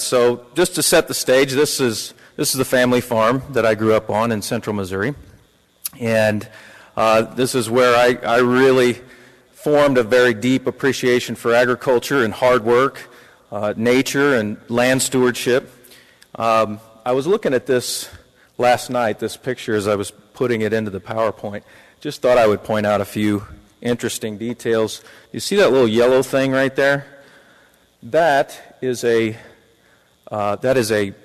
So just to set the stage, this is the family farm that I grew up on in central Missouri. And this is where I really formed a very deep appreciation for agriculture and hard work, nature and land stewardship. I was looking at this last night, this picture, as I was putting it into the PowerPoint. Just thought I would point out a few interesting details. You see that little yellow thing right there? That is a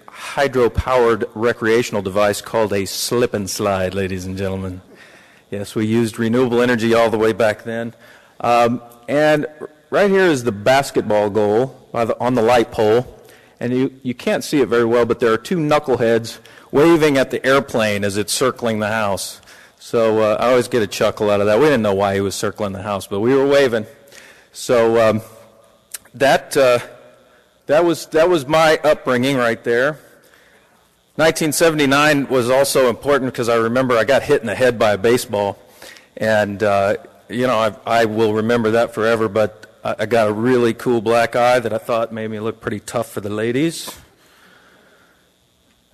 hydro-powered recreational device called a slip and slide, ladies and gentlemen. Yes, we used renewable energy all the way back then. And right here is the basketball goal on the light pole. And you can't see it very well, but there are two knuckleheads waving at the airplane as it's circling the house. So I always get a chuckle out of that. We didn't know why he was circling the house, but we were waving. So that was my upbringing right there. 1979 was also important because I remember I got hit in the head by a baseball, and I will remember that forever. But I got a really cool black eye that I thought made me look pretty tough for the ladies.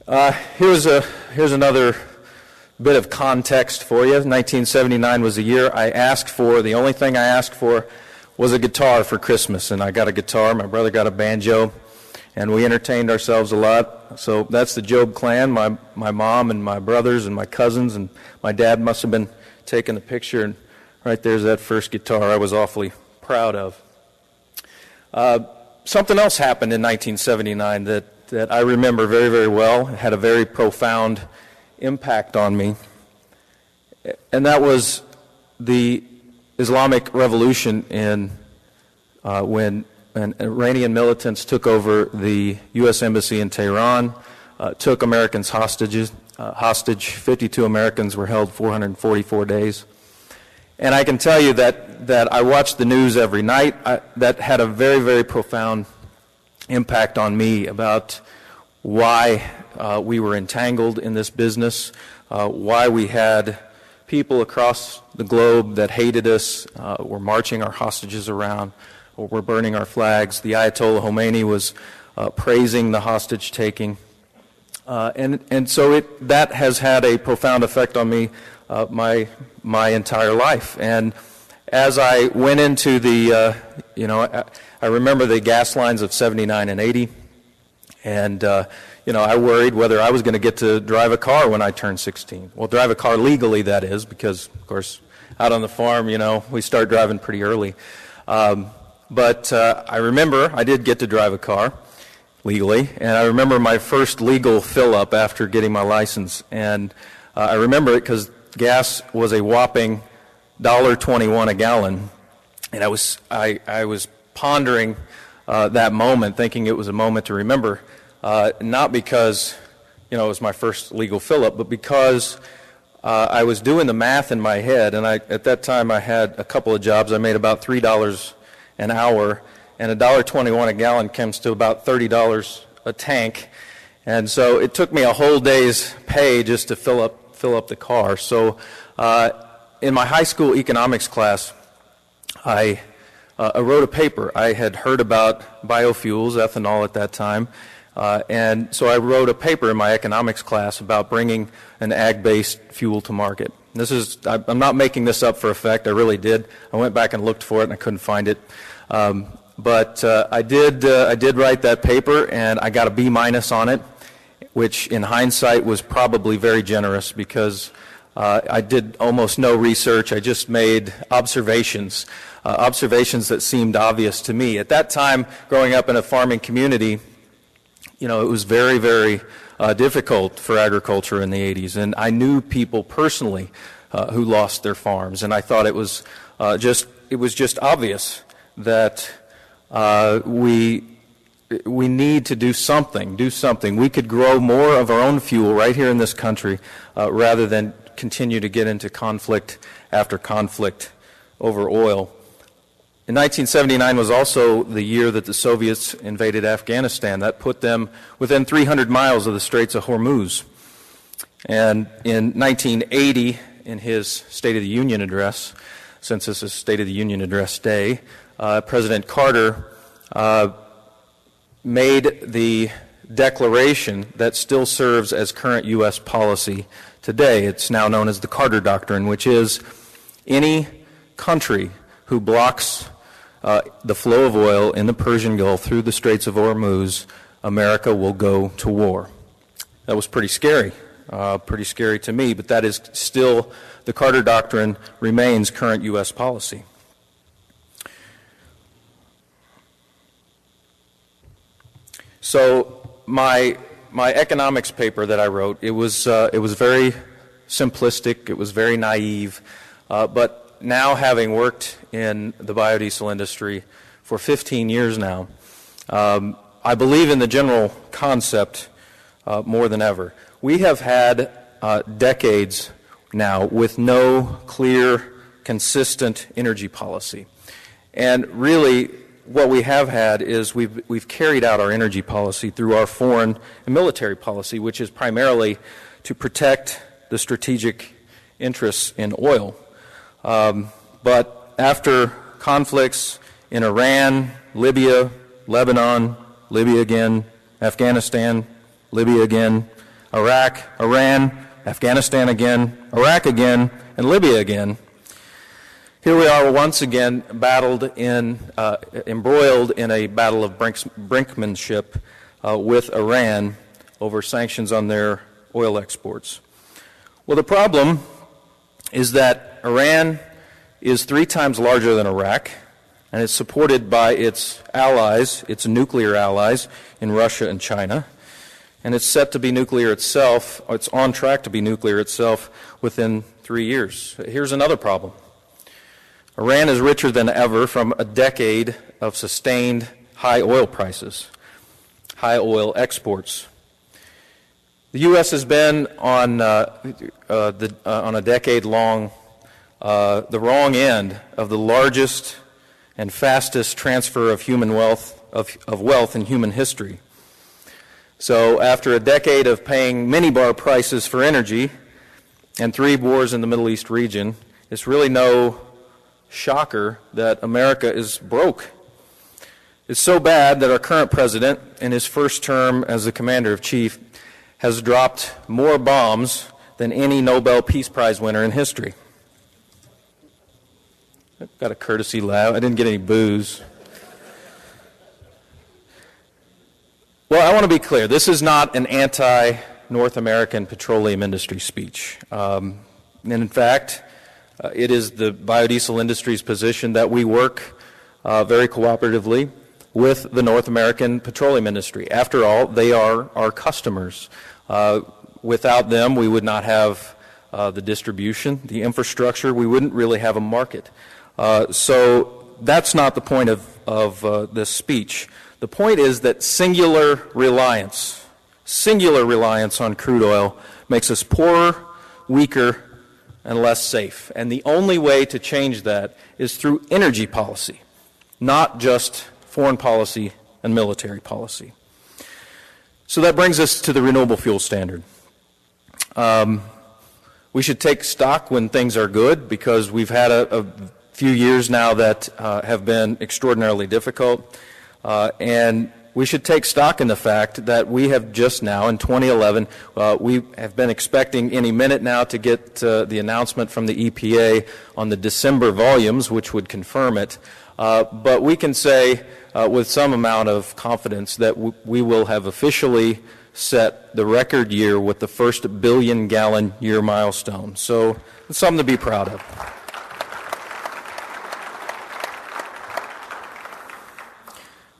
Here's another bit of context for you. 1979 was the year I asked for. The only thing I asked for was a guitar for Christmas, and I got a guitar. My brother got a banjo, and we entertained ourselves a lot. So that's the Jobe clan, my mom and my brothers and my cousins, and my dad must have been taking the picture, and right there's that first guitar I was awfully proud of. Something else happened in 1979 that I remember very, very well. It had a very profound impact on me, and that was the Islamic Revolution when Iranian militants took over the U.S. Embassy in Tehran, took Americans hostage. 52 Americans were held 444 days. And I can tell you that I watched the news every night. That had a very, very profound impact on me about why we were entangled in this business, why we had people across the globe that hated us, were marching our hostages around, or were burning our flags. The Ayatollah Khomeini was praising the hostage-taking. And so that has had a profound effect on me my entire life. And as I went into the, I remember the gas lines of 79 and 80, and I worried whether I was going to get to drive a car when I turned 16. Well, drive a car legally, that is, because, of course, out on the farm, we start driving pretty early. But I remember I did get to drive a car legally, and I remember my first legal fill-up after getting my license. And I remember it because gas was a whopping $1.21 a gallon. And I was pondering that moment, thinking it was a moment to remember, not because it was my first legal fill-up, but because I was doing the math in my head, and at that time I had a couple of jobs. I made about $3 an hour, and $1.21 a gallon comes to about $30 a tank. And so it took me a whole day's pay just to fill up the car. So in my high school economics class, I wrote a paper. I had heard about biofuels, ethanol at that time, and so I wrote a paper in my economics class about bringing an ag-based fuel to market. I'm not making this up for effect. I really did. I went back and looked for it, and I couldn't find it. But I did write that paper, and I got a B- on it, which in hindsight was probably very generous because I did almost no research. I just made observations that seemed obvious to me. At that time, growing up in a farming community, it was very, very difficult for agriculture in the 80s, and I knew people personally who lost their farms, and I thought it was just obvious that we need to do something. We could grow more of our own fuel right here in this country rather than continue to get into conflict after conflict over oil. In 1979 was also the year that the Soviets invaded Afghanistan. That put them within 300 miles of the Straits of Hormuz. And in 1980, in his State of the Union address, since this is State of the Union address day, President Carter made the declaration that still serves as current U.S. policy today. It's now known as the Carter Doctrine, which is any country who blocks the flow of oil in the Persian Gulf through the Straits of Hormuz, America will go to war. That was pretty scary to me, but that is still, the Carter Doctrine remains current U.S. policy. So my economics paper that I wrote, it was very simplistic, it was very naive, but now having worked in the biodiesel industry for 15 years now, I believe in the general concept more than ever. We have had decades now with no clear, consistent energy policy. And really, what we have had is we've carried out our energy policy through our foreign and military policy, which is primarily to protect the strategic interests in oil. But after conflicts in Iran, Libya, Lebanon, Libya again, Afghanistan, Libya again, Iraq, Iran, Afghanistan again, Iraq again, and Libya again, here we are once again embroiled in a battle of brinkmanship with Iran over sanctions on their oil exports. Well, the problem is that Iran is 3 times larger than Iraq, and it's supported by its allies, its nuclear allies in Russia and China, and it's set to be nuclear itself, or it's on track to be nuclear itself within 3 years. Here's another problem. Iran is richer than ever from a decade of sustained high oil prices, high oil exports. The U.S. has been on a decade-long the wrong end of the largest and fastest transfer of human wealth of wealth in human history. So after a decade of paying mini-bar prices for energy and 3 wars in the Middle East region, it's really no shocker that America is broke. It's so bad that our current president, in his first term as the commander-in-chief, has dropped more bombs than any Nobel Peace Prize winner in history. I've got a courtesy laugh. I didn't get any boos. Well, I want to be clear. This is not an anti-North American petroleum industry speech. And in fact, it is the biodiesel industry's position that we work very cooperatively with the North American petroleum industry. After all, they are our customers. Without them, we would not have the distribution, the infrastructure. We wouldn't really have a market. So that's not the point of this speech. The point is that singular reliance on crude oil makes us poorer, weaker, and less safe. And the only way to change that is through energy policy, not just foreign policy and military policy. So that brings us to the renewable fuel standard. We should take stock when things are good, because we've had a few years now that have been extraordinarily difficult. And we should take stock in the fact that we have just now, in 2011, we have been expecting any minute now to get the announcement from the EPA on the December volumes, which would confirm it. But we can say with some amount of confidence that we will have officially set the record year with the first billion-gallon year milestone. So it's something to be proud of.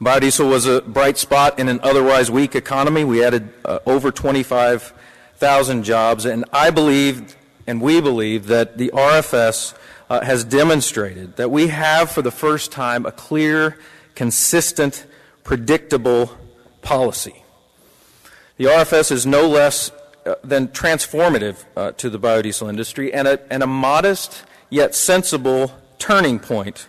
Biodiesel was a bright spot in an otherwise weak economy. We added over 25,000 jobs, and I believe, and we believe, that the RFS has demonstrated that we have, for the first time, a clear, consistent, predictable policy. The RFS is no less than transformative to the biodiesel industry, and a modest yet sensible turning point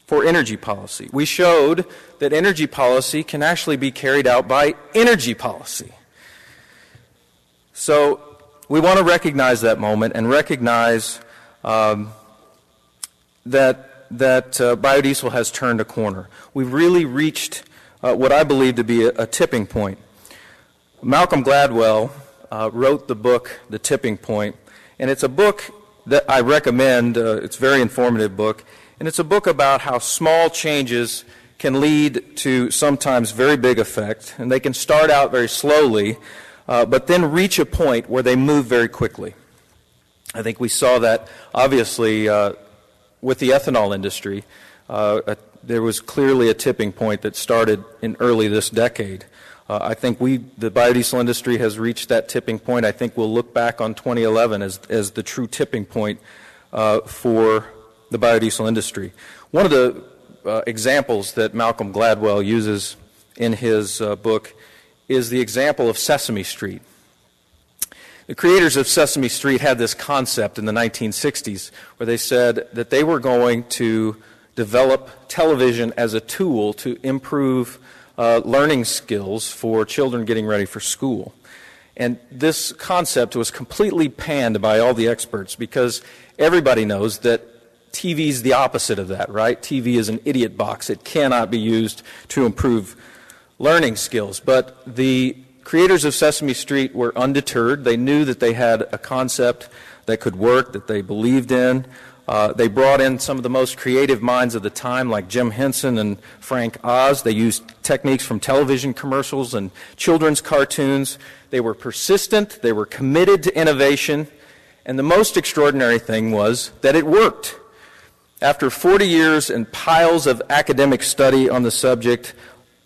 for energy policy. We showed that energy policy can actually be carried out by energy policy. So we want to recognize that moment and recognize that biodiesel has turned a corner. We've really reached what I believe to be a tipping point. Malcolm Gladwell wrote the book, The Tipping Point, and it's a book that I recommend. It's a very informative book, and it's a book about how small changes can lead to sometimes very big effect, and they can start out very slowly, but then reach a point where they move very quickly. I think we saw that, obviously, with the ethanol industry. There was clearly a tipping point that started in early this decade. I think the biodiesel industry has reached that tipping point. I think we'll look back on 2011 as the true tipping point for the biodiesel industry. One of the examples that Malcolm Gladwell uses in his book is the example of Sesame Street. The creators of Sesame Street had this concept in the 1960s where they said that they were going to develop television as a tool to improve learning skills for children getting ready for school. And this concept was completely panned by all the experts because everybody knows that TV is the opposite of that, right? TV is an idiot box. It cannot be used to improve learning skills. But the creators of Sesame Street were undeterred. They knew that they had a concept that could work, that they believed in. They brought in some of the most creative minds of the time, like Jim Henson and Frank Oz. They used techniques from television commercials and children's cartoons. They were persistent. They were committed to innovation. And the most extraordinary thing was that it worked. After 40 years and piles of academic study on the subject,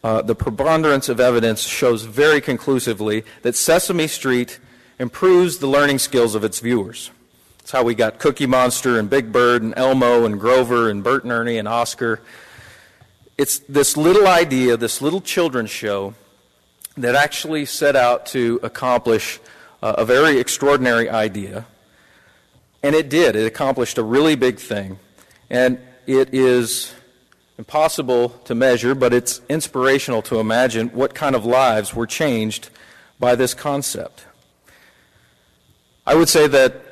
the preponderance of evidence shows very conclusively that Sesame Street improves the learning skills of its viewers. That's how we got Cookie Monster and Big Bird and Elmo and Grover and Bert and Ernie and Oscar. It's this little idea, this little children's show that actually set out to accomplish a very extraordinary idea. And it did. It accomplished a really big thing. And it is impossible to measure, but it's inspirational to imagine what kind of lives were changed by this concept. I would say that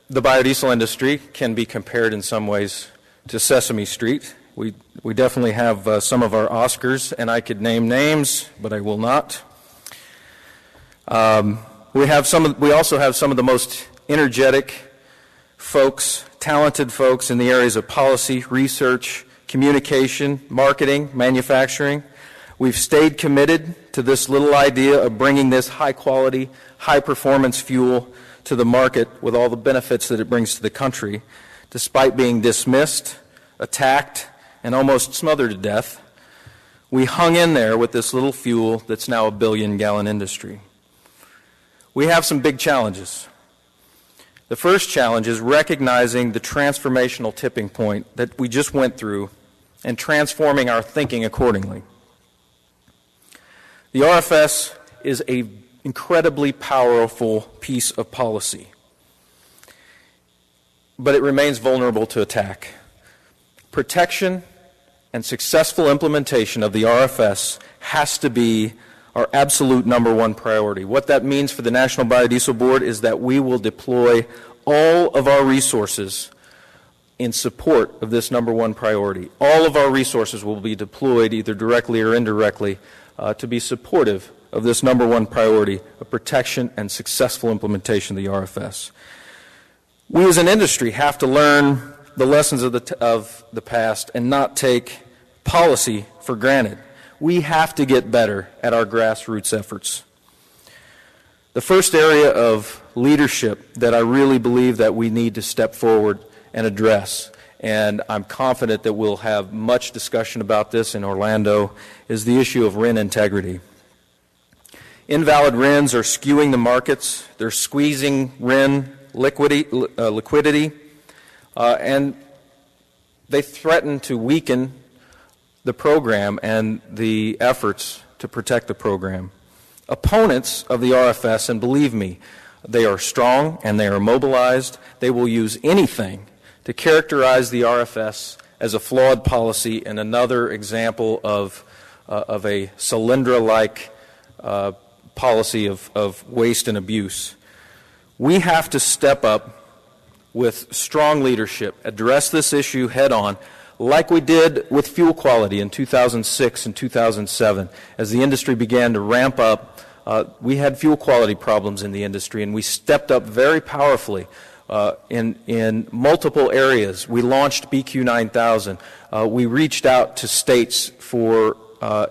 the biodiesel industry can be compared in some ways to Sesame Street. We definitely have some of our Oscars, and I could name names, but I will not. We also have some of the most energetic folks, talented folks in the areas of policy, research, communication, marketing, manufacturing. We've stayed committed to this little idea of bringing this high-quality, high-performance fuel to the market with all the benefits that it brings to the country, despite being dismissed, attacked, and almost smothered to death. We hung in there with this little fuel that's now a billion-gallon industry. We have some big challenges. The first challenge is recognizing the transformational tipping point that we just went through and transforming our thinking accordingly. The RFS is an incredibly powerful piece of policy, but it remains vulnerable to attack. Protection and successful implementation of the RFS has to be our absolute number one priority. What that means for the National Biodiesel Board is that we will deploy all of our resources in support of this number one priority. All of our resources will be deployed either directly or indirectly to be supportive of this number one priority of protection and successful implementation of the RFS. We as an industry have to learn the lessons of the past and not take policy for granted. We have to get better at our grassroots efforts. The first area of leadership that I really believe that we need to step forward and address, and I'm confident that we'll have much discussion about this in Orlando, is the issue of RIN integrity. Invalid RINs are skewing the markets. They're squeezing RIN liquidity, and they threaten to weaken the program and the efforts to protect the program. Opponents of the RFS, and believe me, they are strong and they are mobilized. They will use anything to characterize the RFS as a flawed policy and another example of a Solyndra-like policy of waste and abuse. We have to step up with strong leadership, address this issue head on, like we did with fuel quality in 2006 and 2007. As the industry began to ramp up, we had fuel quality problems in the industry, and we stepped up very powerfully in multiple areas. We launched BQ 9000. We reached out to states for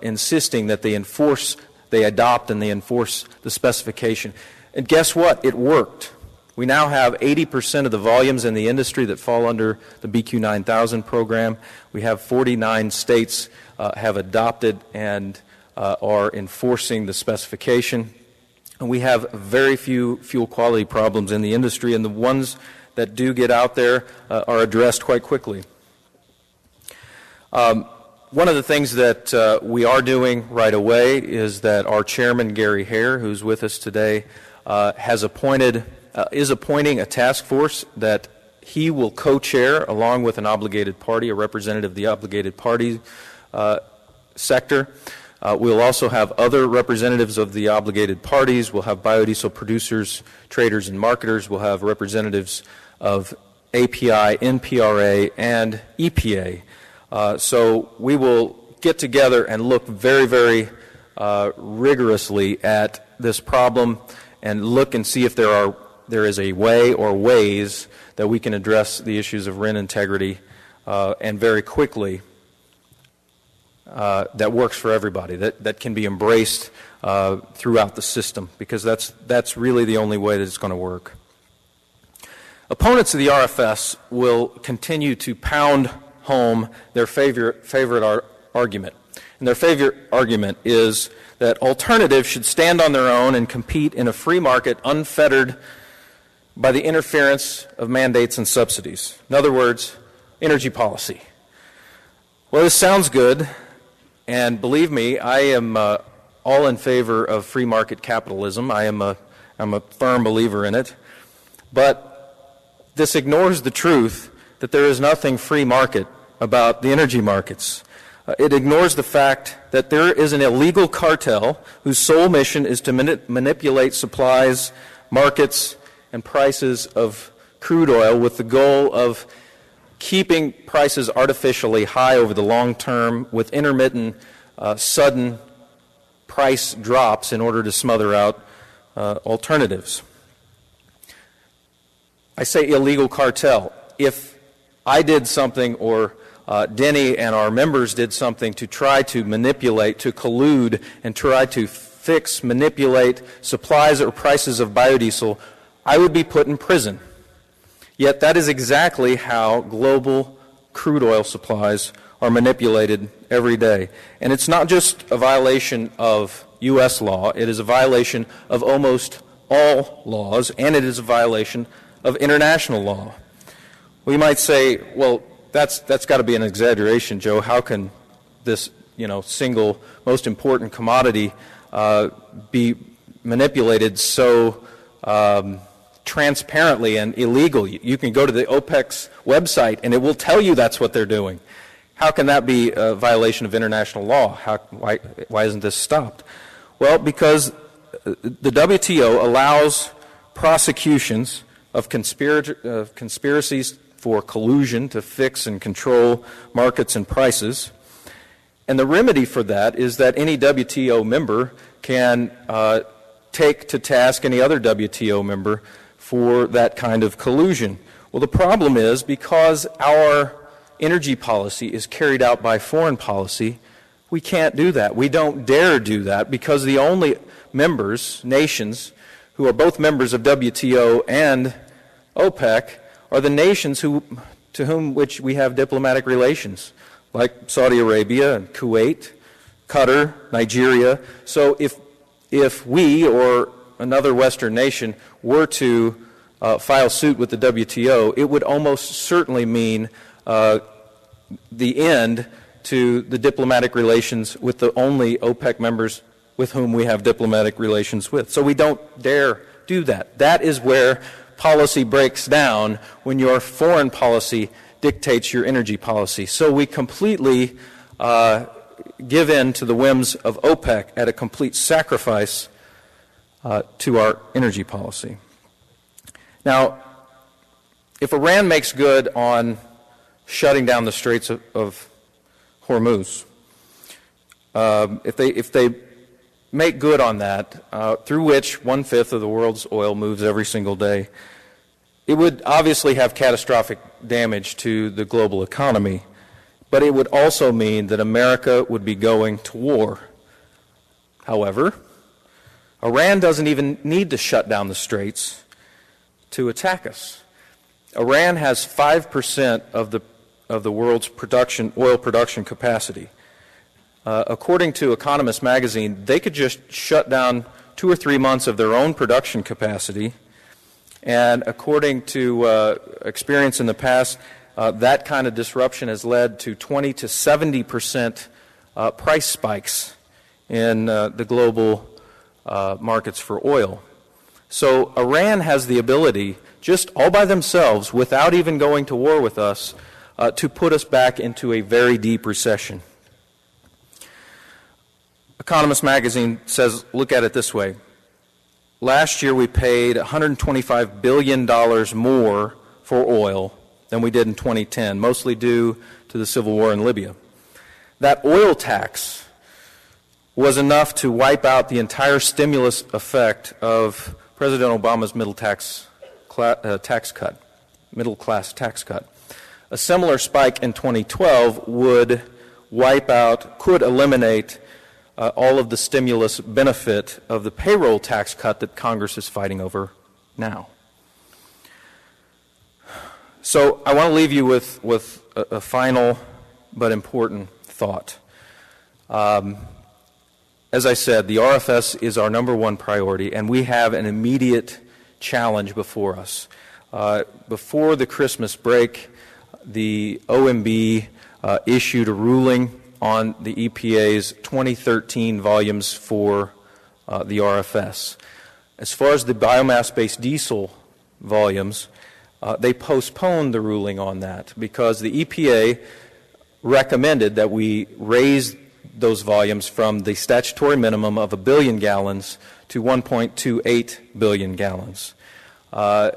insisting that they adopt and they enforce the specification. And guess what? It worked. We now have 80% of the volumes in the industry that fall under the BQ 9000 program. We have 49 states have adopted and are enforcing the specification. And we have very few fuel quality problems in the industry, and the ones that do get out there are addressed quite quickly. One of the things that we are doing right away is that our chairman, Gary Hare, who's with us today, is appointing a task force that he will co-chair along with an obligated party, a representative of the obligated party sector. We'll also have other representatives of the obligated parties. We'll have biodiesel producers, traders, and marketers. We'll have representatives of API, NPRA, and EPA. So we will get together and look very, very rigorously at this problem and look and see if there is a way or ways that we can address the issues of RIN integrity and very quickly that works for everybody, that can be embraced throughout the system, because that's really the only way that it's going to work. Opponents of the RFS will continue to pound home their favorite argument. And their favorite argument is that alternatives should stand on their own and compete in a free market unfettered by the interference of mandates and subsidies. In other words, energy policy. Well, this sounds good, and believe me, I am all in favor of free market capitalism. I'm a firm believer in it. But this ignores the truth that there is nothing free market about the energy markets. It ignores the fact that there is an illegal cartel whose sole mission is to manipulate supplies, markets, and prices of crude oil with the goal of keeping prices artificially high over the long term with intermittent, sudden price drops in order to smother out alternatives. I say illegal cartel. If I did something, or Denny and our members did something to try to manipulate, to collude, and try to manipulate supplies or prices of biodiesel, I would be put in prison. Yet that is exactly how global crude oil supplies are manipulated every day. And it's not just a violation of U.S. law, it is a violation of almost all laws, and it is a violation of international law. We might say, well, that's got to be an exaggeration, Joe. How can this, single most important commodity be manipulated so transparently and illegally? You can go to the OPEC's website and it will tell you that's what they're doing. How can that be a violation of international law? Why isn't this stopped? Well, because the WTO allows prosecutions of conspiracies for collusion to fix and control markets and prices. And the remedy for that is that any WTO member can take to task any other WTO member for that kind of collusion. Well, the problem is, because our energy policy is carried out by foreign policy, we can't do that. We don't dare do that, because the only nations who are both members of WTO and OPEC are the nations to whom we have diplomatic relations, like Saudi Arabia and Kuwait, Qatar, Nigeria. So if we or another Western nation were to file suit with the WTO, it would almost certainly mean the end to the diplomatic relations with the only OPEC members with whom we have diplomatic relations with. So we don't dare do that. That is where policy breaks down, when your foreign policy dictates your energy policy. So we completely give in to the whims of OPEC at a complete sacrifice to our energy policy. Now, if Iran makes good on shutting down the Straits of Hormuz. If they make good on that, through which 1/5 of the world's oil moves every single day, it would obviously have catastrophic damage to the global economy, but it would also mean that America would be going to war. However, Iran doesn't even need to shut down the straits to attack us. Iran has 5% of the world's oil production capacity. According to Economist magazine, they could just shut down 2 or 3 months of their own production capacity, and according to experience in the past, that kind of disruption has led to 20 to 70% price spikes in the global markets for oil. So Iran has the ability, just all by themselves, without even going to war with us, to put us back into a very deep recession. Economist magazine says, look at it this way. Last year we paid $125 billion more for oil than we did in 2010, mostly due to the civil war in Libya. That oil tax was enough to wipe out the entire stimulus effect of President Obama's middle class tax cut. A similar spike in 2012 could eliminate all of the stimulus benefit of the payroll tax cut that Congress is fighting over now. So I want to leave you with a final but important thought. As I said, the RFS is our number one priority, and we have an immediate challenge before us. Before the Christmas break, the OMB issued a ruling on the EPA's 2013 volumes for the RFS. As far as the biomass-based diesel volumes, they postponed the ruling on that because the EPA recommended that we raise those volumes from the statutory minimum of 1 billion gallons to 1.28 billion gallons. The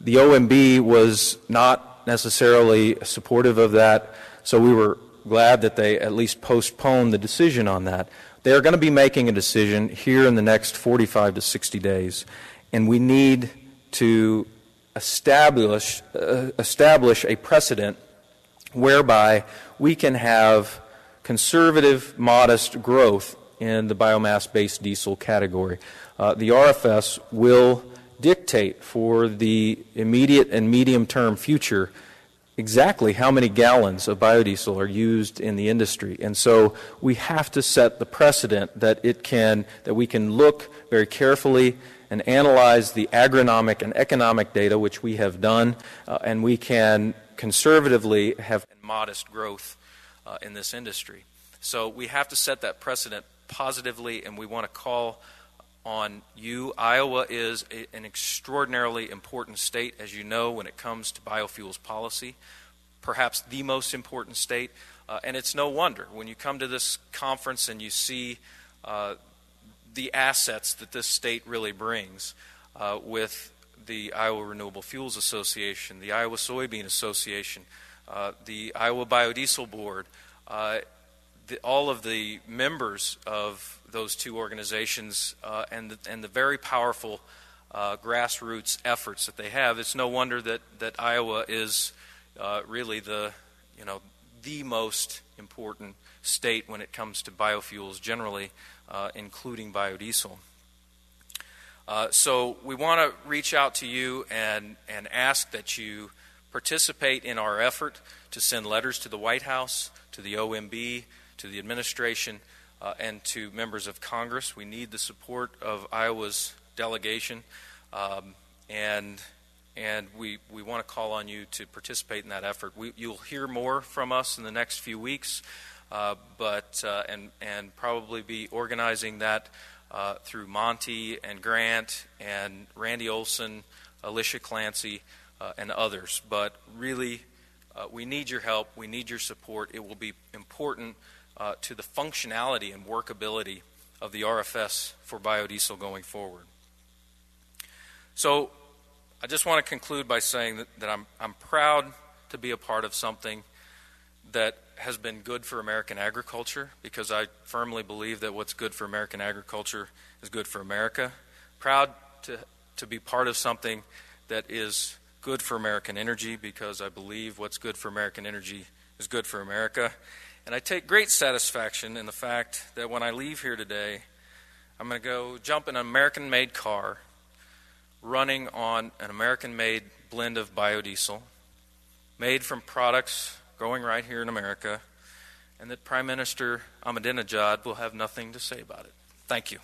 OMB was not necessarily supportive of that, so we were glad that they at least postponed the decision on that. They are going to be making a decision here in the next 45 to 60 days, and we need to establish a precedent whereby we can have conservative, modest growth in the biomass-based diesel category. The RFS will dictate for the immediate and medium-term future exactly how many gallons of biodiesel are used in the industry. And so we have to set the precedent that we can look very carefully and analyze the agronomic and economic data, which we have done, and we can conservatively have modest growth in this industry. So we have to set that precedent positively, and we want to call on you. Iowa is an extraordinarily important state, as you know, when it comes to biofuels policy, perhaps the most important state, and it's no wonder when you come to this conference and you see the assets that this state really brings with the Iowa Renewable Fuels Association, the Iowa Soybean Association, the Iowa Biodiesel Board, all of the members of those two organizations and the very powerful grassroots efforts that they have. It's no wonder that Iowa is really the most important state when it comes to biofuels generally, including biodiesel. So we want to reach out to you and ask that you participate in our effort to send letters to the White House, to the OMB, to the administration, and to members of Congress. We need the support of Iowa's delegation, and we want to call on you to participate in that effort. You'll hear more from us in the next few weeks, and probably be organizing that through Monty and Grant and Randy Olson, Alicia Clancy, and others. But really, we need your help. We need your support. It will be important to the functionality and workability of the RFS for biodiesel going forward. So I just want to conclude by saying that I'm proud to be a part of something that has been good for American agriculture, because I firmly believe that what's good for American agriculture is good for America. Proud to be part of something that is good for American energy, because I believe what's good for American energy is good for America. And I take great satisfaction in the fact that when I leave here today, I'm going to go jump in an American-made car running on an American-made blend of biodiesel, made from products growing right here in America, and that Prime Minister Ahmadinejad will have nothing to say about it. Thank you.